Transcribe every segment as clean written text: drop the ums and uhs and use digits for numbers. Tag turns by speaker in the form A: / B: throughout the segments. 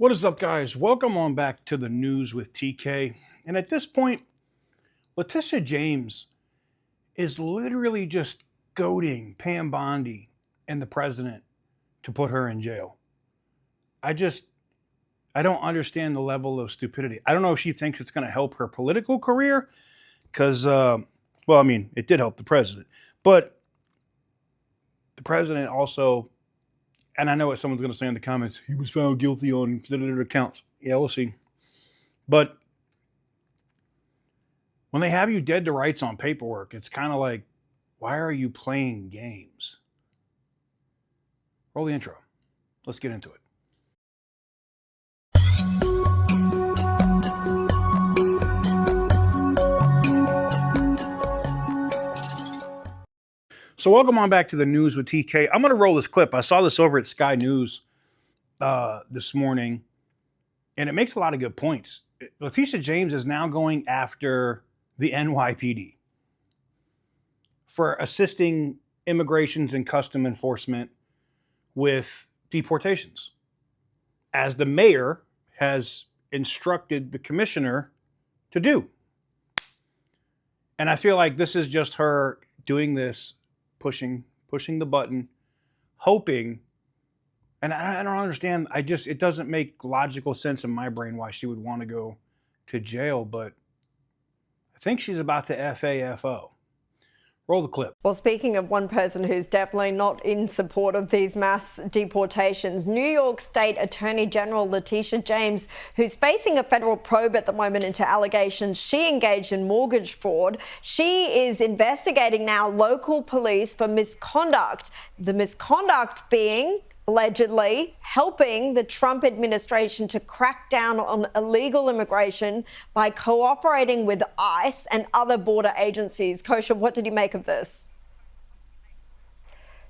A: What is up, guys? Welcome on back to the news with TK. And at this point, Letitia James is literally just goading Pam Bondi and the president to put her in jail. I don't understand the level of stupidity. I don't know if she thinks it's going to help her political career because, it did help the president. But the president also, and I know what someone's going to say in the comments, he was found guilty on accounts. Yeah, we'll see. But when they have you dead to rights on paperwork, it's kind of like, why are you playing games? Roll the intro. Let's get into it. So welcome on back to the news with TK. I'm going to roll this clip. I saw this over at Sky News this morning, and it makes a lot of good points. Letitia James is now going after the NYPD for assisting immigrations and custom enforcement with deportations, as the mayor has instructed the commissioner to do. And I feel like this is just her doing this, pushing the button, hoping, and I don't understand. It doesn't make logical sense in my brain why she would want to go to jail, but I think she's about to FAFO. Roll the clip.
B: Well, speaking of one person who's definitely not in support of these mass deportations, New York State Attorney General Letitia James, who's facing a federal probe at the moment into allegations she engaged in mortgage fraud. She is investigating now local police for misconduct. The misconduct being allegedly helping the Trump administration to crack down on illegal immigration by cooperating with ICE and other border agencies. Kosha, what did you make of this?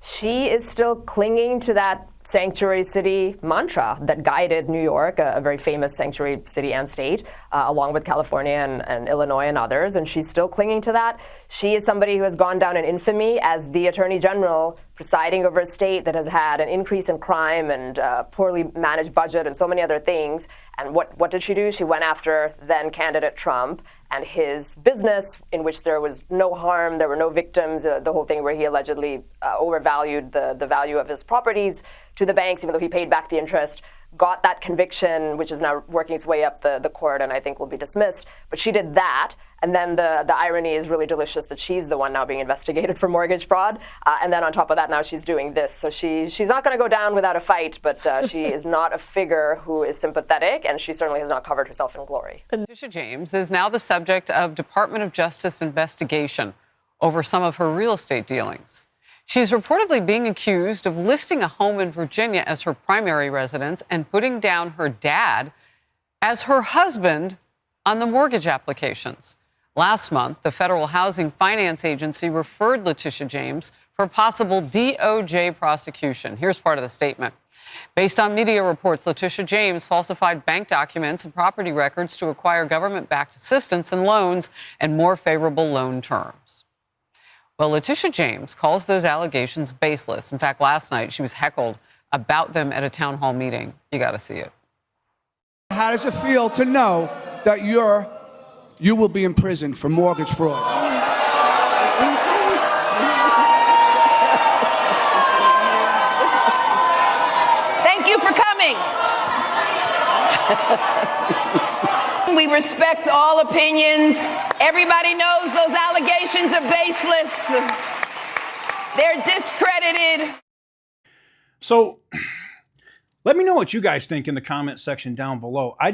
C: She is still clinging to that sanctuary city mantra that guided New York, a very famous sanctuary city and state, along with California and Illinois and others, and she's still clinging to that. She is somebody who has gone down in infamy as the Attorney General presiding over a state that has had an increase in crime and poorly managed budget and so many other things. And what did she do? She went after then candidate Trump and his business, in which there was no harm, there were no victims, the whole thing where he allegedly overvalued the value of his properties to the banks, even though he paid back the interest, got that conviction, which is now working its way up the court and I think will be dismissed. But she did that. And then the irony is really delicious that she's the one now being investigated for mortgage fraud. And then on top of that, now she's doing this. So she's not going to go down without a fight, but she is not a figure who is sympathetic, and she certainly has not covered herself in glory.
D: Letitia James is now the subject of Department of Justice investigation over some of her real estate dealings. She's reportedly being accused of listing a home in Virginia as her primary residence and putting down her dad as her husband on the mortgage applications. Last month, the Federal Housing Finance Agency referred Letitia James for possible DOJ prosecution. Here's part of the statement. Based on media reports, Letitia James falsified bank documents and property records to acquire government-backed assistance and loans and more favorable loan terms. Well, Letitia James calls those allegations baseless. In fact, last night she was heckled about them at a town hall meeting. You got to see it.
E: How does it feel to know that you will be in prison for mortgage fraud?
F: Thank you for coming. We respect all opinions. Everybody knows those allegations are baseless. They're discredited.
A: So let me know what you guys think in the comment section down below. I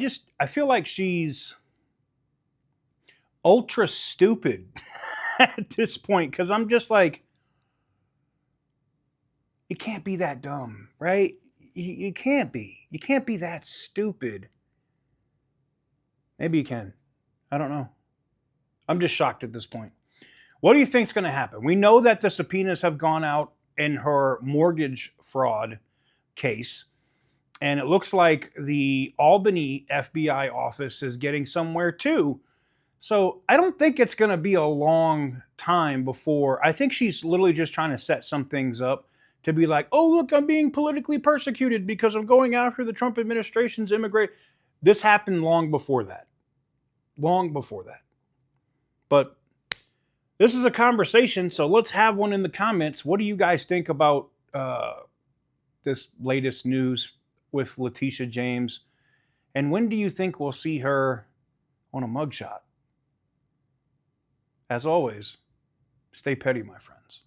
A: feel like she's ultra stupid at this point, because I'm just like, you can't be that dumb, right? You can't be. You can't be that stupid. Maybe you can. I don't know. I'm just shocked at this point. What do you think is going to happen? We know that the subpoenas have gone out in her mortgage fraud case, and it looks like the Albany FBI office is getting somewhere too. So I don't think it's going to be a long time before. I think she's literally just trying to set some things up to be like, oh, look, I'm being politically persecuted because I'm going after the Trump administration's immigrant. This happened long before that. Long before that. But this is a conversation, so let's have one in the comments. What do you guys think about this latest news with Letitia James? And when do you think we'll see her on a mugshot? As always, stay petty, my friends.